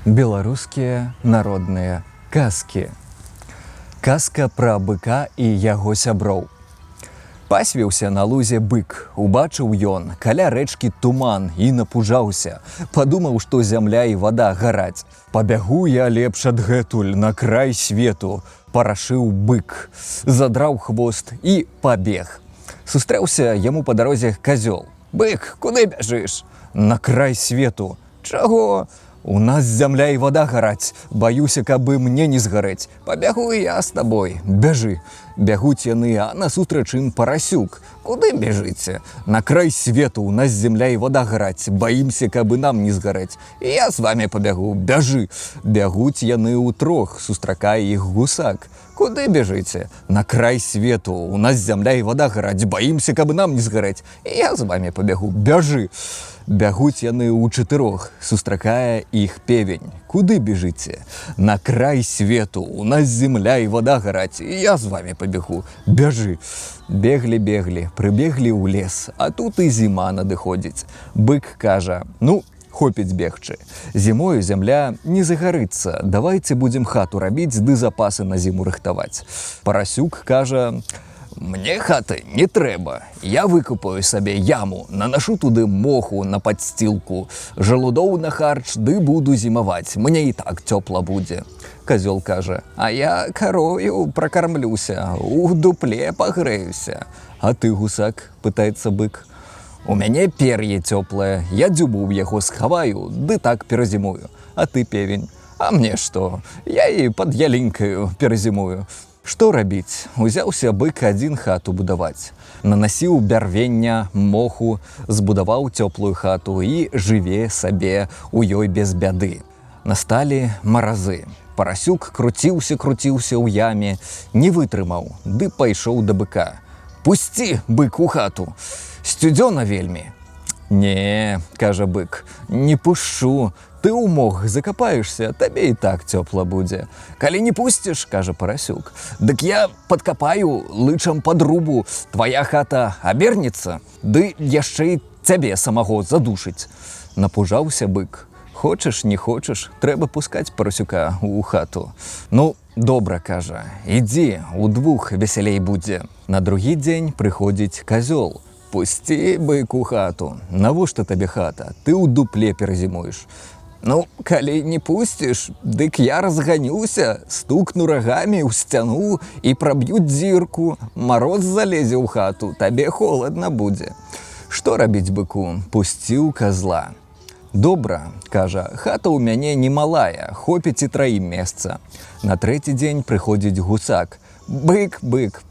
Беларускія народныя казкі. Казка пра быка і яго сяброў. Пасвіўся на лузе бык, убачыў ён каля рэчкі туман і напужаўся. Падумаў, што зямля і вада гараць. Пабягу я лепш адгэтуль на край свету, парашыў бык, задраў хвост і пабег. Сустрэўся яму па дарозе казёл. Бык, куды бяжыш? На край свету. Чаго? У нас зямля і вада гараць. Баюся, каб мне не згарэць. Пабягу і я з табой. Бяжы. Бягуць яны, а насустрач ім парасюк. Куды бяжыце? На край свету. У нас зямля і вада гараць. Баімся, каб нам не згарэць. І я з вамі пабягу. Бяжы. Бягуць яны ўтрох. Сустракае іх гусак. Куды бяжыце? На край свету. У нас зямля і вада гараць. Баімся, каб нам не згарэць. І я з вамі пабягу. Бяжы. Бягуць яны ўчатырох, сустракае іх певень. Куды бежыце? На край свету. У нас земля і вада гараць. І я з вамі пабегу. Бяжы. Беглі, прыбеглі ў лес, а тут і зіма надыходзіць. Бык кажа: ну, хопіць бегчы. Зімою зямля не загарыцца. Давайце будзем хату рабіць ды запасы на зіму рыхтаваць. Парасюк кажа: мне хаты не трэба. Я выкупаю сабе яму, нанашу туды моху на падсцілку, жалудоў на харч, ды буду зімаваць. Мне і так цёпла будзе. Казёл кажа: а я карою пракармлюся, у дупле пагрэюся. А ты, гусак, пытаецца бык. У мяне пер'е цёплае, я дзюбу ў яго схаваю, ды так перазімую. А ты, певень? А мне што? Я і пад ялінкаю перазімую. Што рабіць? Узяўся бык адзін хату будаваць. Нанасіў бярвення, моху, збудаваў цёплую хату і жыве сабе у ёй без бяды. Насталі маразы. Парасюк круціўся ў яме, не вытрымаў, ды пайшоў да быка. Пусці, бык, у хату. Сцюдзёна вельмі. Не, кажа бык, не пушчу. Ты ў мох закапаешся, табе і так цёпла будзе. Калі не пусціш, кажа парасюк, дык я падкапаю лычам падрубу. Твая хата абернецца, ды яшчэ і цябе самого задушыць. Напужаўся бык. Хочаш, не хочаш, трэба пускаць парасюка ў хату. Ну, добра, кажа, ідзі, удвух весялей будзе. На другі дзень прыходзіць казёл. Пусці, бык, у хату. Навошта табе хата? Ты ў дупле перазімуеш. Ну, калі не пусціш, дык я разганюся, стукну рагамі ў сцяну і праб'ю дзірку. Мароз залезе ў хату, табе холадна будзе. Што рабіць быку? Пусціў казла. Добра, кажа, хата ў мяне немалая, хопіць і траім месца. На трэці дзень прыходзіць гусак. Бык,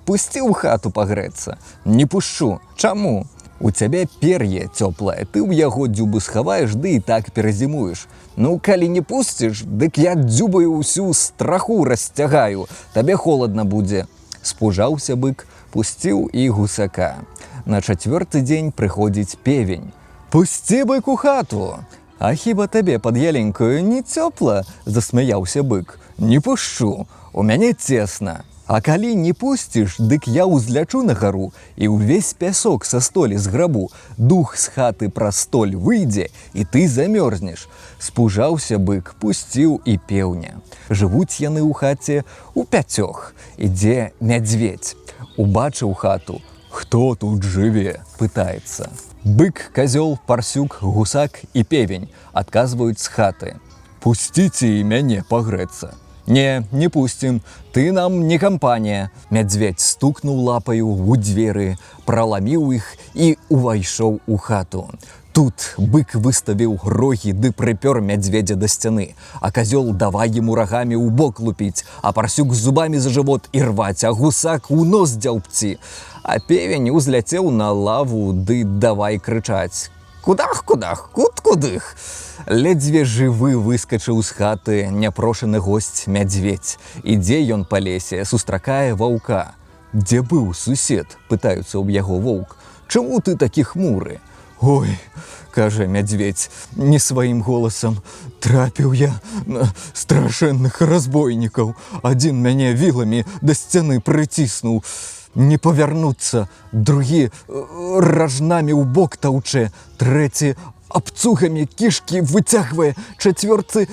пусці ў хату пагрэцца. Не пушчу. Чаму? У цябе пер'е цёплае, ты ў яго дзюбу схаваеш, ды і так перазімуеш. Ну, калі не пусціш, дык я дзюбаю ўсю страху расцягаю. Табе холадна будзе. Спужаўся бык, пусціў і гусака. На чацвёрты дзень прыходзіць певень. Пусці, бык, у хату. А хіба табе пад яленькаю не цёпла? Засмяяўся бык. Не пушчу, у мяне цесна. А калі не пусціш, дык я ўзлячу на гару і ўвесь пясок са столі зграбу. Дух з хаты праз столь выйдзе, і ты замёрзнеш. Спужаўся бык, пусціў і пеўня. Жывуць яны ў хаце ў пяцёх. Ідзе мядзведзь. Убачыў хату. Хто тут жыве? Пытаецца. Бык, казёл, парсюк, гусак і певень адказваюць з хаты. Пусціце і мяне пагрэцца. Не, не пусцім, ты нам не кампанія. Мядзведь стукнуў лапаю ў дзверы, праламіў іх і увайшоў у хату. Тут бык выставіў рогі ды прыпёр мядзведзя да сцяны, а казёл давай яму рагамі ў бок лупіць, а парсюк зубамі за жывот і рваць, а гусак у нос дзяўбці. А певень узляцеў на лаву ды давай крычаць. Кудах, куд-кудых. Ледзьве жывы выскачыў з хаты няпрошаны госць мядзведь. Ідзе ён па лесе, сустракае ваўка. Дзе быў сусед? Пытаюцца ў яго воўк. Чаму ты такі хмуры? Ой, кажа мядзведь не сваім голасам, трапіў я на страшэнных разбойнікаў. Адзін мяне віламі да сцяны прыціснуў. Не павярнуцца, другі ражнамі ў бок таўчэ, трэці абцугамі кішкі выцягвае, чацвёрцы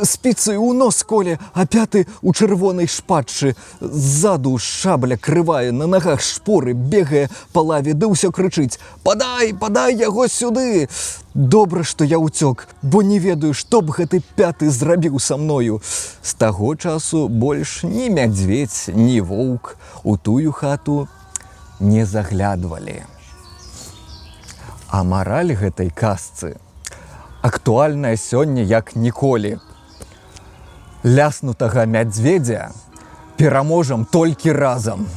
спіцы ў нос коле, а пяты у чырвонай шпатчы. Ззаду шабля крывае, на нагах шпоры, бегае па лаве, ды ўсё крычыць: «Падай, падай яго сюды!» Добра, што я ўцёк, бо не ведаю, што б гэты пяты зрабіў са мною. З таго часу больш ні мядзведзь, ні воўк у тую хату не заглядвалі. А мараль гэтай казцы актуальная сёння як ніколі. Ляснутага мядзведзя пераможам толькі разам.